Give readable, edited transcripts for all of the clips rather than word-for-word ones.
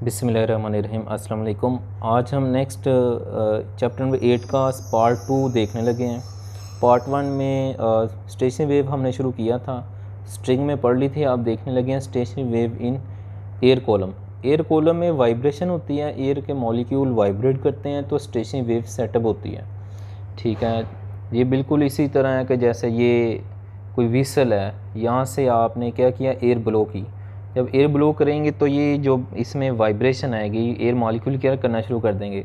बिस्मिल्लाहिर्रहमानिर्रहीम। अस्सलाम वालेकुम। आज हम नेक्स्ट चैप्टर नंबर 8 का पार्ट 2 देखने लगे हैं। पार्ट 1 में स्टेशनरी वेव हमने शुरू किया था, स्ट्रिंग में पढ़ ली थी। आप देखने लगे हैं stationary wave in air column. Air column में वाइब्रेशन होती है, एयर के मॉलिक्यूल वाइब्रेट करते हैं तो स्टेशनरी वेव सेटअप होती है। ठीक है, ये बिल्कुल इसी तरह है कि जैसे ये कोई व्हीसल है, यहाँ से आपने क्या किया, एयर ब्लो की। जब एयर ब्लो करेंगे तो ये जो इसमें वाइब्रेशन आएगी, एयर मॉलिक्यूल क्या करना शुरू कर देंगे,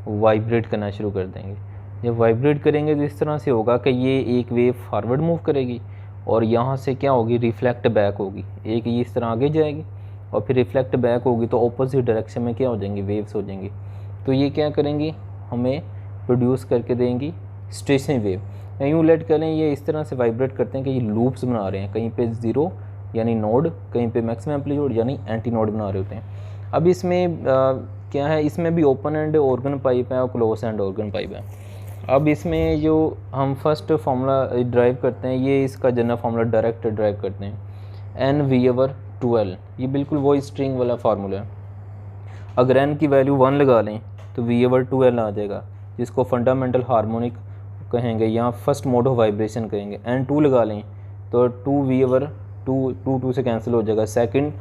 वाइब्रेट करना शुरू कर देंगे। जब वाइब्रेट करेंगे तो इस तरह से होगा कि ये एक वेव फॉरवर्ड मूव करेगी और यहाँ से क्या होगी, रिफ्लेक्ट बैक होगी। एक ये इस तरह आगे जाएगी और फिर रिफ्लेक्ट बैक होगी तो ऑपोजिट डायरेक्शन में क्या हो जाएंगी, वेव्स हो जाएंगी। तो ये क्या करेंगी, हमें प्रोड्यूस करके देंगी स्टेशनरी वेव। यूँ लेट करें, ये इस तरह से वाइब्रेट करते हैं कि ये लूप्स बना रहे हैं, कहीं पे ज़ीरो यानी नोड, कहीं पे मैक्सिमम एम्पलीट्यूड यानी एंटी नोड बना रहे होते हैं। अब इसमें क्या है, इसमें भी ओपन एंड ऑर्गन पाइप है और क्लोज एंड ऑर्गन पाइप है। अब इसमें जो हम फर्स्ट फार्मूला ड्राइव करते हैं, ये इसका जनरल फार्मूला डायरेक्ट ड्राइव करते हैं, NV/2L। ये बिल्कुल वही स्ट्रिंग वाला फार्मूला है। अगर n की वैल्यू 1 लगा लें तो V/2L आ जाएगा, जिसको फंडामेंटल हार्मोनिक कहेंगे या फर्स्ट मोड ऑफ वाइब्रेशन कहेंगे। n 2 लगा लें तो 2 से कैंसिल हो जाएगा, सेकंड,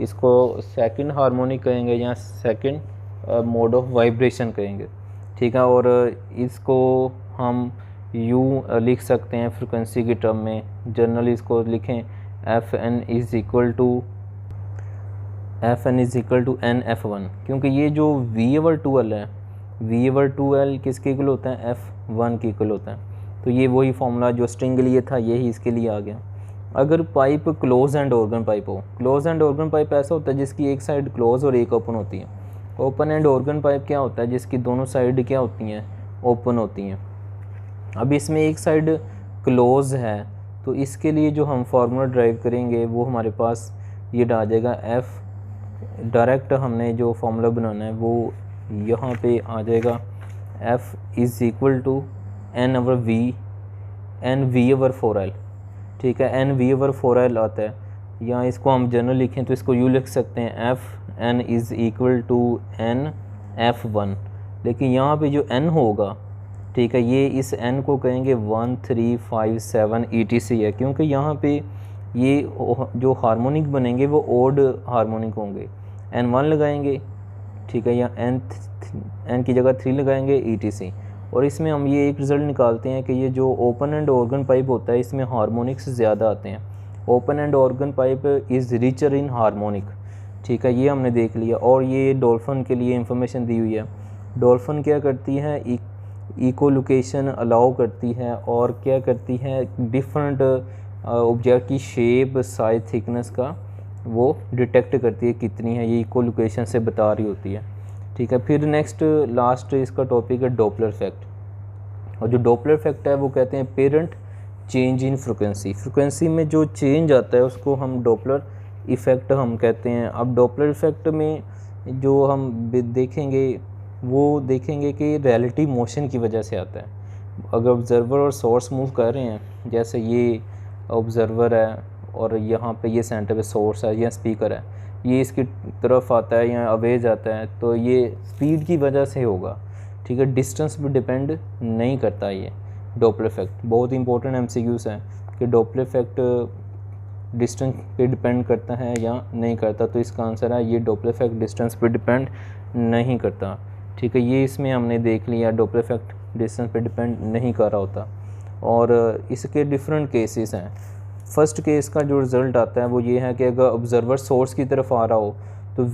इसको सेकंड हार्मोनिक कहेंगे या सेकंड मोड ऑफ वाइब्रेशन कहेंगे। ठीक है, और इसको हम यूँ लिख सकते हैं फ्रिक्वेंसी की टर्म में। जनरली इसको लिखें Fn is equal to NF1, क्योंकि ये जो V/2L है, V/2L किसके इक्वल होता है, F1 के इक्वल होता है। तो ये वही फार्मूला जो स्ट्रिंग के लिए था, यही इसके लिए आ गया। अगर pipe close and organ pipe हो, क्लोज एंड ऑर्गन पाइप ऐसा होता है जिसकी एक साइड क्लोज और एक ओपन होती है। ओपन एंड ऑर्गन पाइप क्या होता है, जिसकी दोनों साइड क्या होती हैं, ओपन होती हैं। अब इसमें एक साइड क्लोज है तो इसके लिए जो हम फार्मूला ड्राइव करेंगे वो हमारे पास ये आ जाएगा F। डायरेक्ट हमने जो फार्मूला बनाना है वो यहाँ पे आ जाएगा, F is equal to NV/4L। ठीक है, NV/4L आता है, या इसको हम जनरल लिखें तो इसको यूँ लिख सकते हैं Fn is equal to NF1। लेकिन यहाँ पे जो n होगा, ठीक है, ये इस n को कहेंगे 1 3 5 7 etc है, क्योंकि यहाँ पे ये जो हार्मोनिक बनेंगे वो ओड हार्मोनिक होंगे। n1 लगाएंगे, ठीक है, या n की जगह 3 लगाएंगे etc। और इसमें हम ये एक रिज़ल्ट निकालते हैं कि ये जो ओपन एंड ऑर्गन पाइप होता है इसमें हार्मोनिक्स ज़्यादा आते हैं। Open end organ pipe is richer in harmonic. ठीक है, ये हमने देख लिया। और ये डॉल्फिन के लिए इंफॉर्मेशन दी हुई है। डॉल्फिन क्या करती है, इकोलोकेशन अलाउ करती है और क्या करती है, डिफरेंट ऑब्जेक्ट की शेप, साइज, थिकनेस का वो डिटेक्ट करती है कितनी है, ये इकोलोकेशन से बता रही होती है। ठीक है, फिर नेक्स्ट लास्ट इसका टॉपिक है डॉपलर इफेक्ट। और जो डॉपलर इफेक्ट है वो कहते हैं parent change in frequency. Frequency में जो चेंज आता है उसको हम डॉपलर इफेक्ट हम कहते हैं। अब डॉपलर इफेक्ट में जो हम देखेंगे वो देखेंगे कि रिलेटिव मोशन की वजह से आता है। अगर ऑब्जर्वर और सोर्स मूव कर रहे हैं, जैसे ये ऑब्जर्वर है और यहाँ पे ये सेंटर पे सोर्स है या स्पीकर है, ये इसकी तरफ आता है या अवे जाता है, तो ये स्पीड की वजह से होगा। ठीक है, डिस्टेंस पे डिपेंड नहीं करता। ये डॉपलर इफेक्ट बहुत इंपॉर्टेंट MCQs है कि डॉपलर इफेक्ट डिस्टेंस पे डिपेंड करता है या नहीं करता। तो इसका आंसर है ये, डॉपलर इफेक्ट डिस्टेंस पे डिपेंड नहीं करता। ठीक है, ये इसमें हमने देख लिया, डॉपलर इफेक्ट डिस्टेंस पे डिपेंड नहीं कर रहा होता। और इसके डिफरेंट केसेस हैं। फर्स्ट केस का जो रिज़ल्ट आता है वो ये है कि अगर ऑब्जर्वर सोर्स की तरफ आ रहा हो तो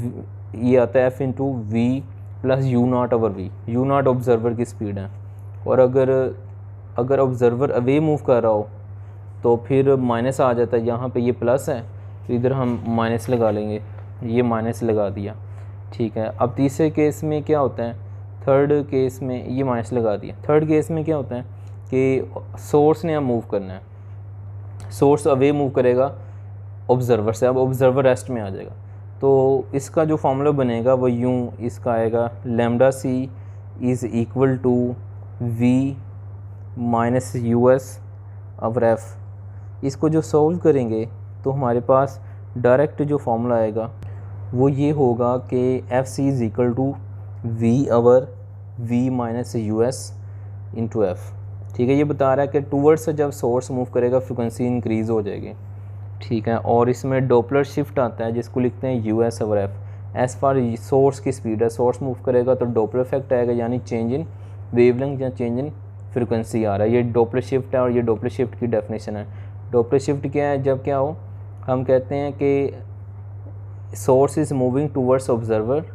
ये आता है F/V + U0/V। U0 ऑब्जर्वर की स्पीड है। और अगर ऑब्जर्वर अवे मूव कर रहा हो तो फिर माइनस आ जाता है। यहाँ पे ये प्लस है तो इधर हम माइनस लगा लेंगे, ये माइनस लगा दिया। ठीक है, अब तीसरे केस में क्या होता है, थर्ड केस में ये माइनस लगा दिया। थर्ड केस में क्या होता है कि सोर्स ने अब मूव करना है, सोर्स अवे मूव करेगा ऑब्जर्वर से, अब ऑब्जर्वर रेस्ट में आ जाएगा। तो इसका जो फार्मूला बनेगा वो यूँ इसका आएगा, λc is equal to V - US/F। इसको जो सॉल्व करेंगे तो हमारे पास डायरेक्ट जो फार्मूला आएगा वो ये होगा कि F C is equal to V over V minus U S into F. ठीक है, ये बता रहा है कि टूवर्ड्स से जब सोर्स मूव करेगा फ्रिक्वेंसी इंक्रीज़ हो जाएगी। ठीक है, और इसमें डॉपलर शिफ्ट आता है जिसको लिखते हैं U S over F. As far source की स्पीड है, सोर्स मूव करेगा तो डॉपलर इफेक्ट आएगा, यानी चेंज इन वेवलेंथ या चेंज इन फ्रिक्वेंसी आ रहा है। ये डॉपलर शिफ्ट है और ये डॉपलर शिफ्ट की डेफिनेशन है। डॉपलर शिफ्ट क्या है? जब क्या हो, हम कहते हैं कि source is moving towards observer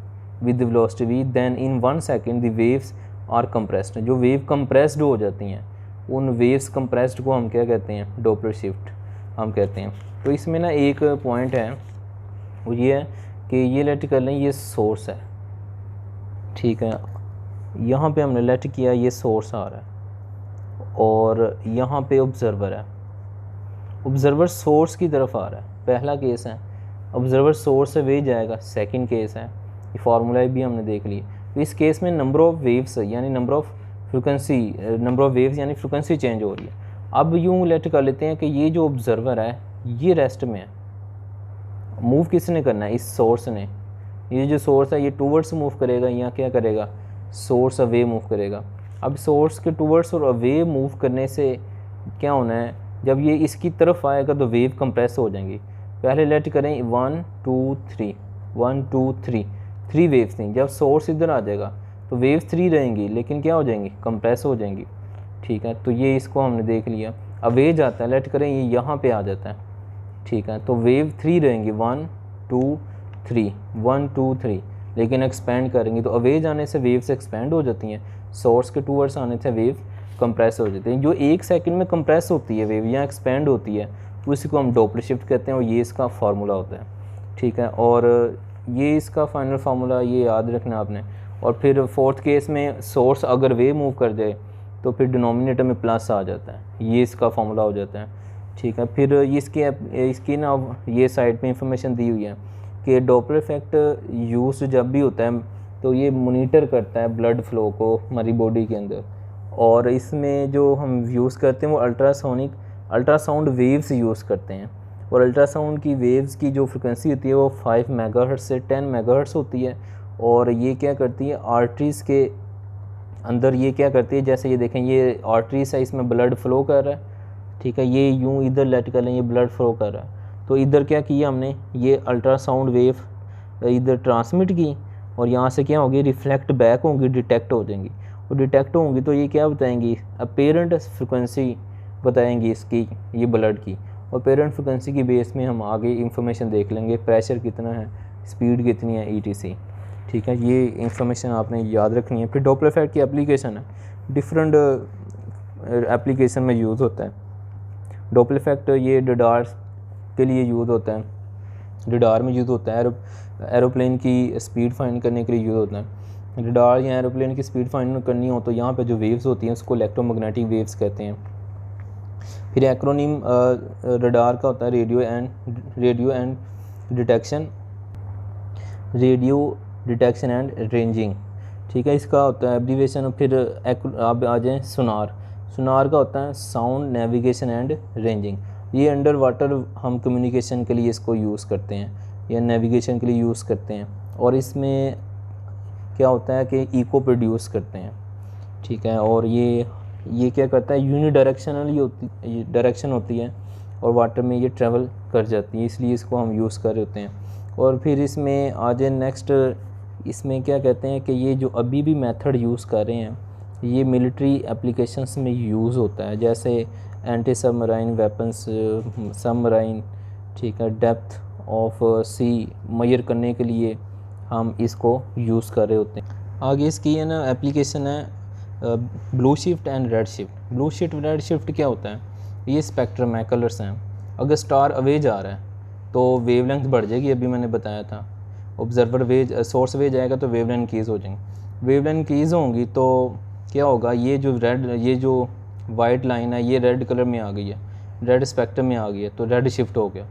with velocity v, then in 1 second the waves are compressed. जो वेव कंप्रेस्ड हो जाती हैं उन वेव्स कंप्रेस्ड को हम क्या कहते हैं? डॉपलर शिफ्ट हम कहते हैं। तो इसमें ना एक पॉइंट है, वो ये है कि ये लेट कर लें, ये सोर्स है। ठीक है, यहाँ पे हमने लेट किया, ये सोर्स आ रहा है और यहाँ पे ऑब्जर्वर है। ऑब्जर्वर सोर्स की तरफ आ रहा है, पहला केस है। ऑब्जर्वर सोर्स से वे जाएगा, सेकंड केस है। ये फार्मूला भी हमने देख लिए। तो इस केस में नंबर ऑफ़ वेव्स यानी number of frequency, number of waves यानी फ्रिक्वेंसी चेंज हो रही है। अब यूँ लेट कर लेते हैं कि ये जो ऑब्जर्वर है ये रेस्ट में है। मूव किसने करना है? इस सोर्स ने। ये जो सोर्स है ये टूवर्ड्स मूव करेगा या क्या करेगा? सोर्स अवे मूव करेगा। अब सोर्स के टूवर्ड्स और अवे मूव करने से क्या होना है? जब ये इसकी तरफ आएगा तो वेव कंप्रेस हो जाएंगी। पहले लेट करें 1 2 3 1 2 3 3 वेव्स थी। जब सोर्स इधर आ जाएगा तो वेव्स 3 रहेंगी, लेकिन क्या हो जाएंगी? कंप्रेस हो जाएंगी। ठीक है, तो ये इसको हमने देख लिया। अवे जाता है, लेट करें ये यहाँ पे आ जाता है। ठीक है, तो वेव 3 रहेंगी 1 2 3 1 2 3, लेकिन एक्सपेंड करेंगे तो अवे जाने से वेव्स एक्सपेंड हो जाती हैं, सोर्स के टूवर्ड्स आने से वेव कंप्रेस हो जाती है। जो 1 सेकंड में कंप्रेस होती है वेव या एक्सपेंड होती है तो इसी को हम डॉपलर शिफ्ट कहते हैं और ये इसका फार्मूला होता है। ठीक है, और ये इसका फाइनल फार्मूला ये याद रखना आपने। और फिर फोर्थ केस में सोर्स अगर वेव मूव कर जाए तो फिर डिनोमिनेटर में प्लस आ जाता है, ये इसका फार्मूला हो जाता है। ठीक है, फिर इसकी ना ये साइड पे इंफॉर्मेशन दी हुई है कि डॉपलर इफेक्ट यूज जब भी होता है तो ये मॉनिटर करता है ब्लड फ्लो को हमारी बॉडी के अंदर। और इसमें जो हम यूज़ करते हैं वो अल्ट्रासाउंड वेव्स यूज़ करते हैं। और अल्ट्रासाउंड की वेव्स की जो फ्रिक्वेंसी होती है वो 5 मेगाहर्ट्ज़ से 10 मेगाहर्ट्ज़ होती है। और ये क्या करती है? आर्टरीज़ के अंदर ये क्या करती है? जैसे ये देखें, ये आर्टरीज़ है, इसमें ब्लड फ्लो कर रहा है। ठीक है, ये यूँ इधर लेट कर लें, ये ब्लड फ्लो कर रहा है। तो इधर क्या किया हमने? ये अल्ट्रासाउंड वेव इधर ट्रांसमिट की और यहाँ से क्या होगी? रिफ्लेक्ट बैक होंगी, डिटेक्ट हो जाएंगी। और डिटेक्ट होंगी तो ये क्या बताएंगी? अपेरेंट फ्रिक्वेंसी बताएंगी इसकी, ये ब्लड की। और अपेरेंट फ्रिक्वेंसी की बेस में हम आगे इंफॉर्मेशन देख लेंगे, प्रेशर कितना है, स्पीड कितनी है, ETC। ठीक है, ये इंफॉर्मेशन आपने याद रखनी है। फिर डॉपलर इफेक्ट की एप्लीकेशन है, डिफरेंट एप्लीकेशन में यूज़ होता है। डॉपलर इफेक्ट ये रडार के लिए यूज़ होता है, रडार में यूज़ होता है। एरोप्लेन की स्पीड फाइंड करने के लिए यूज़ होता है। रडार या एरोप्लेन की स्पीड फाइंड करनी हो तो यहाँ पे जो वेव्स होती हैं उसको इलेक्ट्रोमैग्नेटिक वेव्स कहते हैं। फिर एक्रोनिम रडार का होता है radio and detection and ranging. ठीक है, इसका होता है एब्रीवेशन। फिर आप आ जाएँ सुनार का होता है साउंड नेविगेशन एंड रेंजिंग। ये अंडर वाटर हम कम्युनिकेशन के लिए इसको यूज़ करते हैं या नेविगेशन के लिए यूज़ करते हैं। और इसमें क्या होता है कि इको प्रोड्यूस करते हैं। ठीक है, और ये क्या करता है? यूनिडायरेक्शनल डायरेक्शन होती है और वाटर में ये ट्रैवल कर जाती है, इसलिए इसको हम यूज़ कर रहे होते हैं। और फिर इसमें आ जाए नेक्स्ट, इसमें क्या कहते हैं कि ये जो अभी भी मेथड यूज़ कर रहे हैं ये मिलिट्री एप्लीकेशंस में यूज़ होता है, जैसे एंटी सबमराइन वेपन्स, सबमराइन। ठीक है, डेप्थ ऑफ सी मेजर करने के लिए हम इसको यूज़ कर रहे होते हैं। आगे इसकी है ना एप्लीकेशन है blue shift and red shift. Blue shift red shift क्या होता है? ये स्पेक्ट्रम है, कलर्स हैं। अगर स्टार अवे जा रहा है तो वेवलेंथ बढ़ जाएगी, अभी मैंने बताया था। ऑब्जर्वर सोर्स वे जाएगा तो वेवलेंथ इंक्रीज़ हो जाएंगी। वेवलेंथ इंक्रीज़ होंगी तो क्या होगा? ये जो वाइट लाइन है ये रेड कलर में आ गई है, रेड स्पेक्ट्रम में आ गई है, तो रेड शिफ्ट हो गया,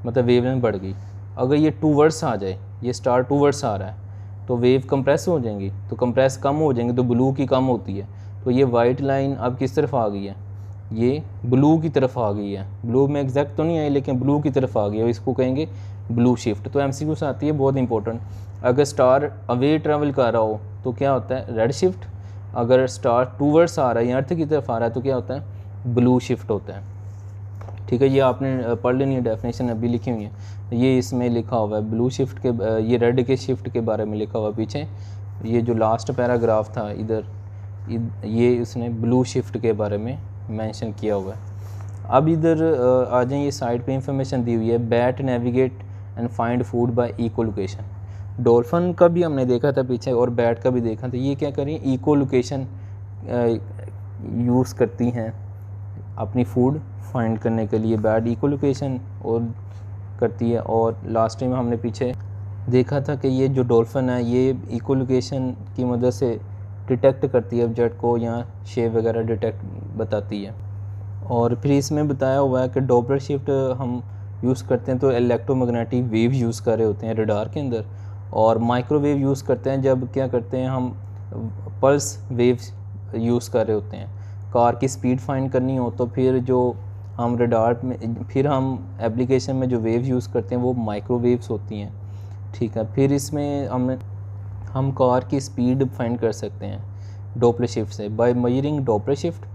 मतलब वेवलेंथ बढ़ गई। अगर ये टूवर्ड्स आ जाए, ये स्टार टूवर्ड्स आ रहा है तो वेव कंप्रेस हो जाएंगी, तो कंप्रेस कम हो जाएंगी तो ब्लू की कम होती है। तो ये वाइट लाइन अब किस तरफ आ गई है? ये ब्लू की तरफ आ गई है, ब्लू में एग्जैक्ट तो नहीं आई लेकिन ब्लू की तरफ आ गई है, इसको कहेंगे ब्लू शिफ्ट। तो एमसीक्यू से आती है बहुत इंपॉर्टेंट। अगर स्टार अवे ट्रैवल कर रहा हो तो क्या होता है, रेड शिफ्ट। अगर स्टार टूवर्ड्स आ रहा है या अर्थ की तरफ आ रहा है तो क्या होता है, ब्लू शिफ्ट होता है। ठीक है, ये आपने पढ़ लेनी है, डेफिनेशन अभी लिखी हुई है। ये इसमें लिखा हुआ है ब्लू शिफ्ट के, ये रेड के शिफ्ट के बारे में लिखा हुआ है पीछे। ये जो लास्ट पैराग्राफ था इधर, ये उसने ब्लू शिफ्ट के बारे में मेंशन किया हुआ है। अब इधर आ जाए, ये साइड पे इंफॉर्मेशन दी हुई है, bat navigate and find food by echolocation. Dolphin का भी हमने देखा था पीछे और बैट का भी देखा था। ये क्या करें, इको लोकेशन यूज़ करती हैं अपनी फूड फाइंड करने के लिए। बैट इको लोकेशन और करती है। और लास्ट टाइम हमने पीछे देखा था कि ये जो डॉल्फिन है ये इको लोकेशन की मदद से डिटेक्ट करती है ऑब्जेक्ट को, या शेप वगैरह डिटेक्ट बताती है। और फिर इसमें बताया हुआ है कि डॉपलर शिफ्ट हम यूज़ करते हैं तो इलेक्ट्रोमैग्नेटिक वेव यूज़ कर रहे होते हैं रडार के अंदर, और माइक्रोवेव यूज़ करते हैं जब क्या करते हैं हम पल्स वेव यूज़ कर रहे होते हैं। कार की स्पीड फाइंड करनी हो तो फिर जो हम रडार में, फिर हम एप्लीकेशन में जो वेव यूज़ करते हैं वो माइक्रोवेव्स होती हैं। ठीक है, फिर इसमें हम कार की स्पीड फाइंड कर सकते हैं डॉपलर शिफ्ट से। By measuring Doppler shift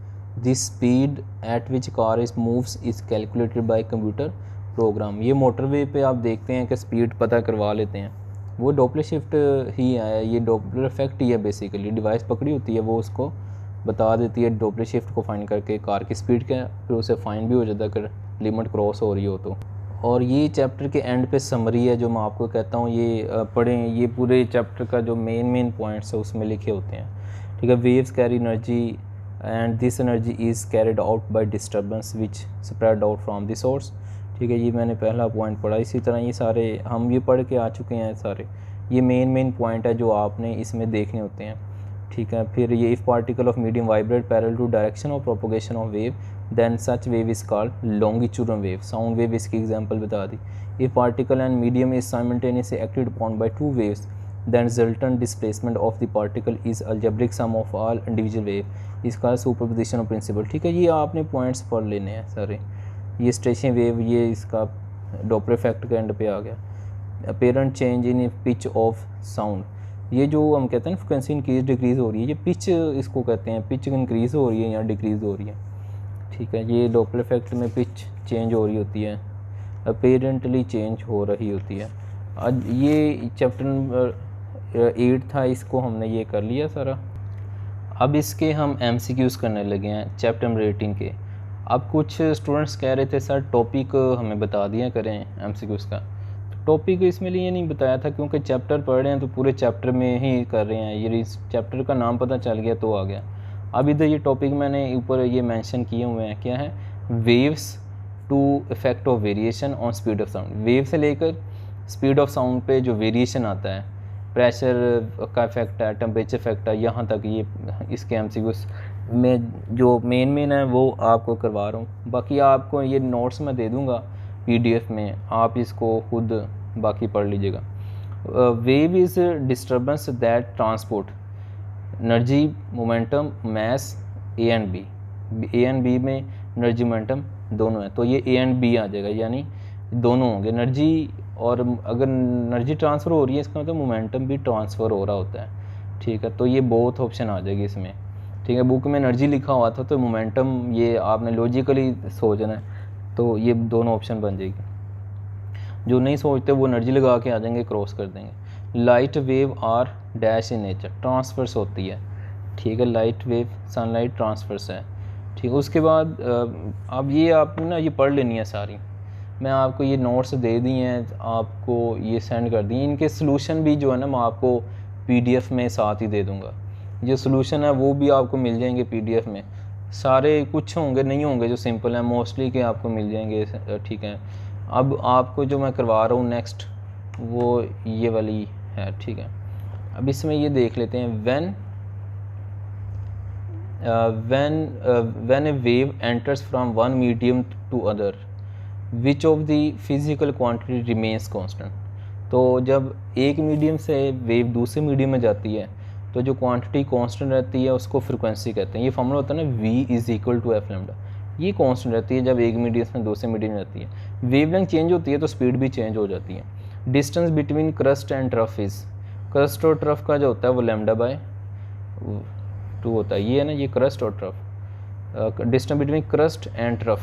this speed at which car is moves is calculated by computer program. ये मोटरवे पे आप देखते हैं कि स्पीड पता करवा लेते हैं, वो डॉपलर शिफ्ट ही आया, ये डॉपलर इफेक्ट ही है बेसिकली। डिवाइस पकड़ी होती है, वो उसको बता देती है डॉपलर शिफ्ट को फाइंड करके कार की स्पीड क्या है, फिर उसे फाइंड भी हो जाता है अगर लिमिट क्रॉस हो रही हो तो। और ये चैप्टर के एंड पे समरी है जो मैं आपको कहता हूँ, ये पढ़ें। ये पूरे चैप्टर का जो मेन पॉइंट्स है उसमें लिखे होते हैं। ठीक है, waves carry energy and this energy is carried out by disturbance which spread out from the source. ठीक है, ये मैंने पहला पॉइंट पढ़ा। इसी तरह ये सारे हम ये पढ़ के आ चुके हैं सारे। ये मेन पॉइंट है जो आपने इसमें देखने होते हैं। ठीक है, फिर ये if particle of medium vibrate parallel to direction of propagation of wave then such wave is called longitudinal wave. Sound wave इसकी एग्जांपल बता दी। If particle and medium is simultaneously acted upon by two waves then resultant displacement of the particle is algebraic sum of all individual wave इसका superposition of principal. ठीक है, ये आपने points पढ़ लेने हैं सारे। ये स्टेशन वेव, ये इसका डॉपलर इफेक्ट के एंड पे आ गया। Apparent change in pitch of sound, ये जो हम कहते हैं फ्रिक्वेंसी इंक्रीज डिक्रीज़ हो रही है, ये पिच इसको कहते हैं, पिच इंक्रीज़ हो रही है या डिक्रीज़ हो रही है। ठीक है, ये डॉपलर इफेक्ट में पिच चेंज हो रही होती है, अपेरेंटली चेंज हो रही होती है। आज ये चैप्टर नंबर 8 था, इसको हमने ये कर लिया सारा। अब इसके हम MCQs करने लगे हैं चैप्टर नंबर 18 के। अब कुछ स्टूडेंट्स कह रहे थे सर टॉपिक हमें बता दिया करें MCQs का। टॉपिक इसमें लिए नहीं बताया था क्योंकि चैप्टर पढ़ रहे हैं तो पूरे चैप्टर में ही कर रहे हैं। ये इस चैप्टर का नाम पता चल गया तो आ गया। अब इधर ये टॉपिक मैंने ऊपर ये मेंशन किए हुए हैं, क्या है, waves to effect of variation on speed of sound. Wave से लेकर स्पीड ऑफ साउंड पे जो वेरिएशन आता है, प्रेशर का इफेक्ट है, टेम्परेचर इफेक्ट है, यहाँ तक ये इसके MCQs में जो मेन है वो आपको करवा रहा हूँ। बाकी आपको ये नोट्स मैं दे दूँगा PDF में, आप इसको खुद बाकी पढ़ लीजिएगा। Wave is disturbance that transport energy momentum mass A and B में एनर्जी मोमेंटम दोनों है तो ये A एंड B आ जाएगा, यानी दोनों होंगे एनर्जी। और अगर एनर्जी ट्रांसफ़र हो रही है इसका मतलब मोमेंटम भी ट्रांसफ़र हो रहा होता है। ठीक है, तो ये बोथ ऑप्शन आ जाएगी इसमें। ठीक है, बुक में एनर्जी लिखा हुआ था तो मोमेंटम ये आपने लॉजिकली सोचना है, तो ये दोनों ऑप्शन बन जाएगी। जो नहीं सोचते वो एनर्जी लगा के आ जाएंगे, क्रॉस कर देंगे। Light wave are dash in nature, transfers होती है। ठीक है, लाइट वेव सनलाइट ट्रांसफर्स है। ठीक है, उसके बाद अब ये आपने ना ये पढ़ लेनी है सारी। मैं आपको ये नोट्स दे दिए हैं, आपको ये सेंड कर दिए। इनके सलूशन भी जो है ना मैं आपको PDF में साथ ही दे दूँगा। जो सलूशन है वो भी आपको मिल जाएंगे PDF में सारे। कुछ होंगे नहीं होंगे जो सिंपल हैं, मोस्टली के आपको मिल जाएंगे। ठीक है, अब आपको जो मैं करवा रहा हूँ नेक्स्ट वो ये वाली है। ठीक है, अब इसमें ये देख लेते हैं। when a wave enters from one medium to other which of the physical quantity remains constant। तो जब एक मीडियम से वेव दूसरे मीडियम में जाती है तो जो क्वांटिटी कांस्टेंट रहती है उसको फ्रिक्वेंसी कहते हैं। ये फॉर्मूला होता है ना V = F λ। ये कांस्टेंट रहती है जब एक मीडियम से दूसरे मीडियम जाती है। वेवलेंथ चेंज होती है तो स्पीड भी चेंज हो जाती है। Distance between crust and trough is, crust और ट्रफ का जो होता है वो λ/2 होता है। ये है ना, ये क्रस्ट और trough, distance between crust and trough,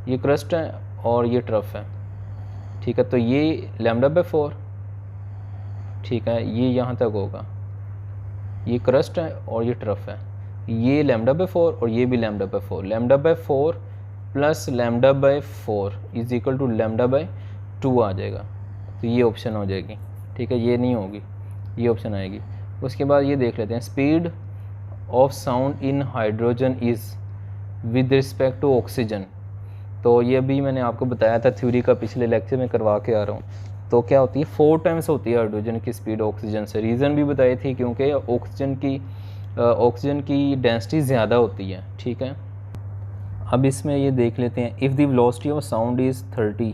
ये क्रस्ट है और ये ट्रफ है, ठीक है। तो ये λ/4, ठीक है, ये यहाँ तक होगा, ये क्रस्ट है और ये ट्रफ है, ये λ/4 और ये भी λ/4, λ/4 प्लस λ/4 इज इक्वल टू λ/2 आ जाएगा। तो ये ऑप्शन हो जाएगी, ठीक है, ये नहीं होगी, ये ऑप्शन आएगी। उसके बाद ये देख लेते हैं, speed of sound in hydrogen is with respect to oxygen. तो ये भी मैंने आपको बताया था थ्योरी का, पिछले लेक्चर में करवा के आ रहा हूँ। तो क्या होती है, 4 टाइम्स होती है हाइड्रोजन की स्पीड ऑक्सीजन से। रीज़न भी बताई थी, क्योंकि ऑक्सीजन की डेंसिटी ज़्यादा होती है, ठीक है। अब इसमें ये देख लेते हैं, if the velocity of sound is 30।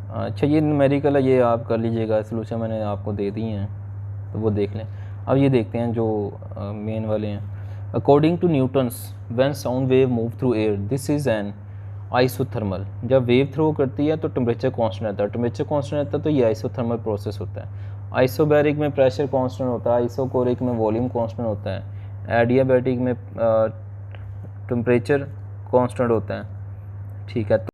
अच्छा, ये न्यूमेरिकल है, ये आप कर लीजिएगा, सोल्यूशन मैंने आपको दे दी हैं तो वो देख लें। अब ये देखते हैं जो मेन वाले हैं। According to Newton's when sound wave move through air this is an isothermal. जब वेव थ्रो करती है तो टेम्परेचर कांस्टेंट रहता है, टेम्परेचर कांस्टेंट रहता है तो ये आइसोथर्मल प्रोसेस होता है। आइसोबैरिक में प्रेशर कांस्टेंट होता है, आइसोकोरिक में वॉल्यूम कांस्टेंट होता है, एडियाबैटिक में टेम्परेचर कांस्टेंट होता है, ठीक है।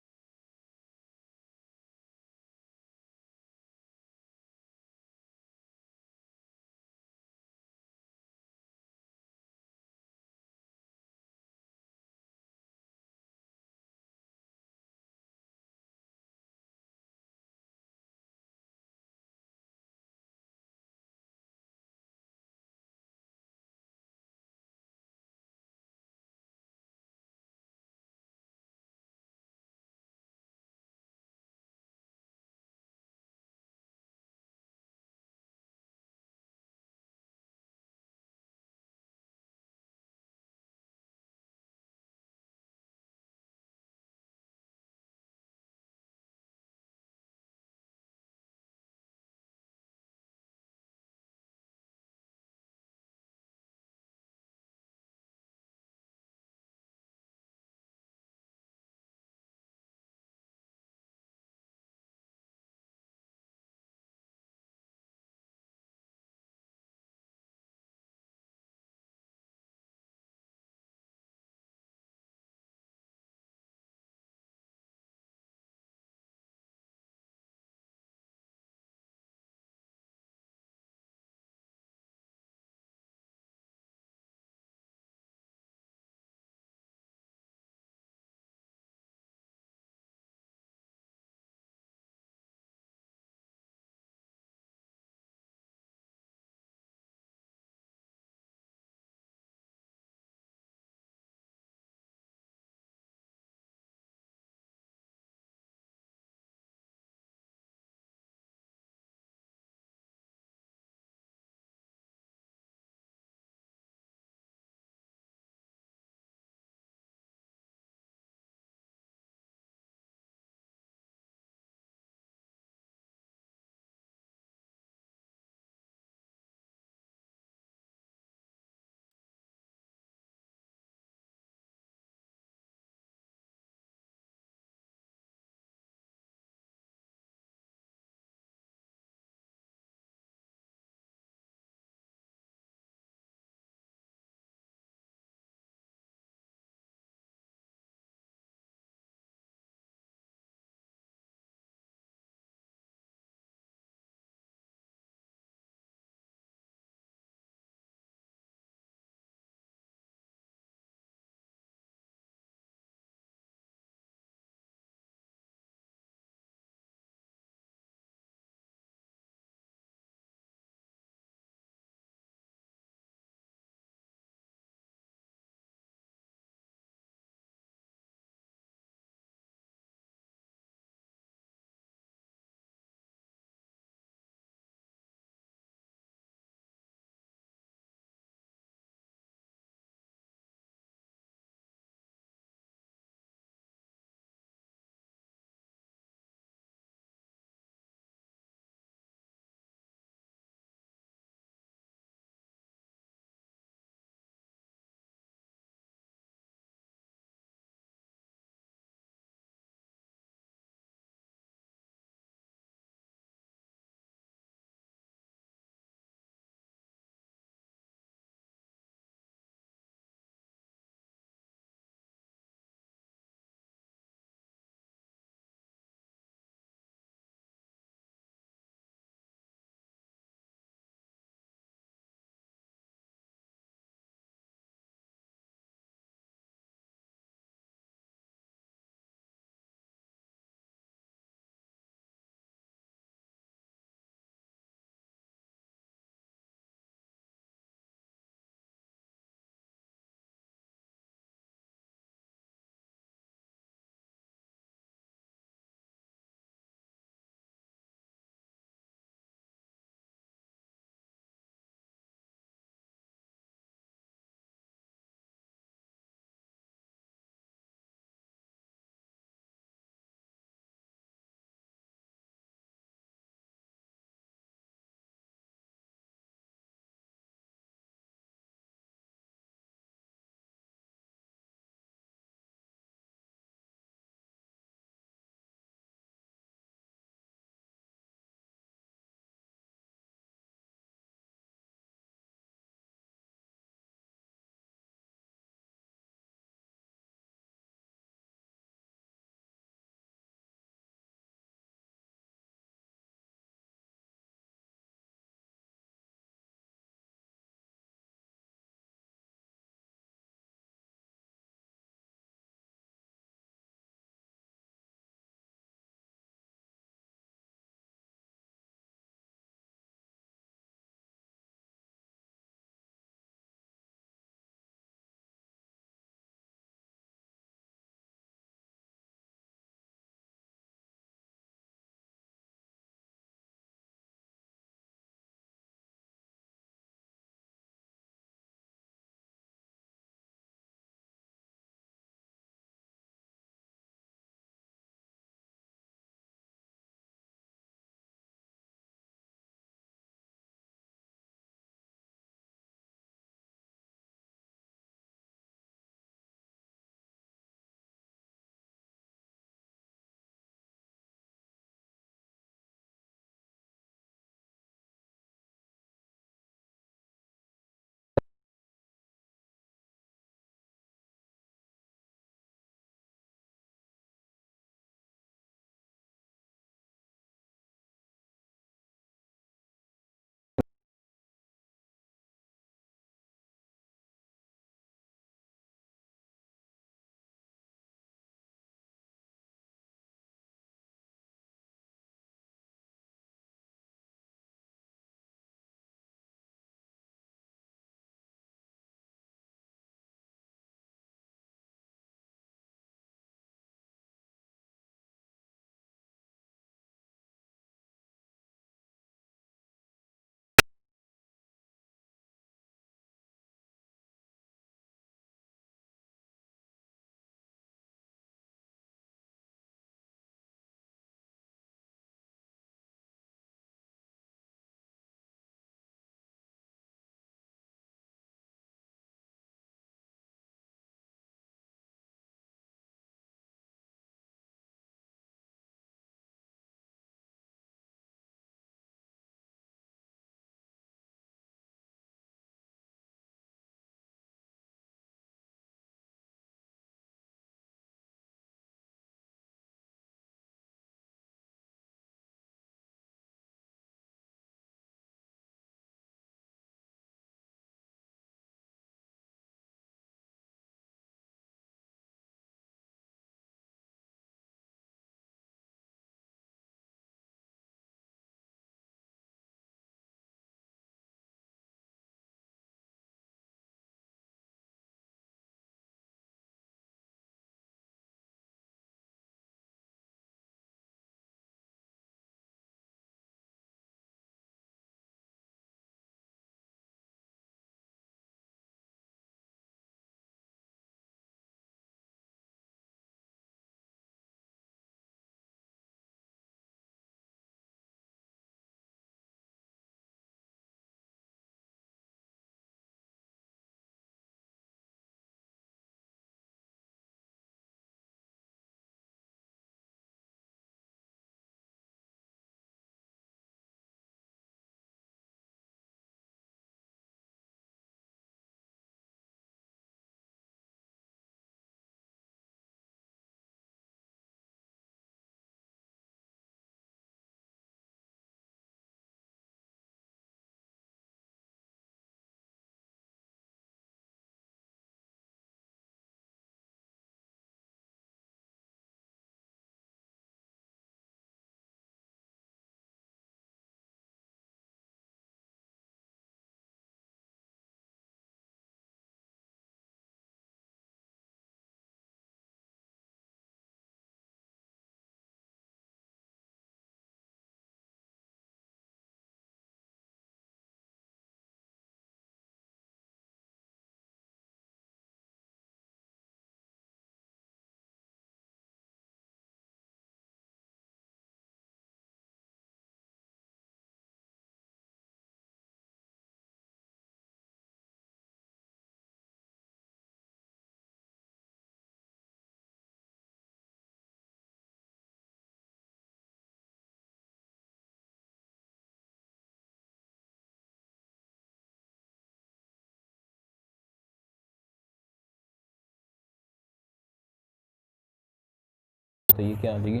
तो ये क्या आ जाएगी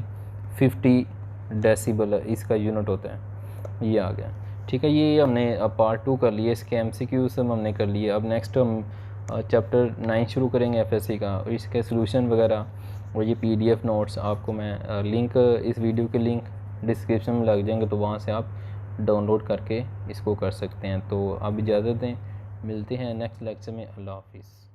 50 डेसिबल इसका यूनिट होता है, ये आ गया। ठीक है, ये हमने अब पार्ट 2 कर लिए, इसके MCQ सब हमने कर लिए। अब नेक्स्ट हम चैप्टर 9 शुरू करेंगे FSC का, और इसके सोल्यूशन वगैरह और ये PDF नोट्स आपको मैं लिंक, इस वीडियो के लिंक डिस्क्रिप्शन में लग जाएंगे, तो वहाँ से आप डाउनलोड करके इसको कर सकते हैं। तो आप इजाज़त दें, मिलते हैं नेक्स्ट लेक्चर में। अल्लाह हाफिज़।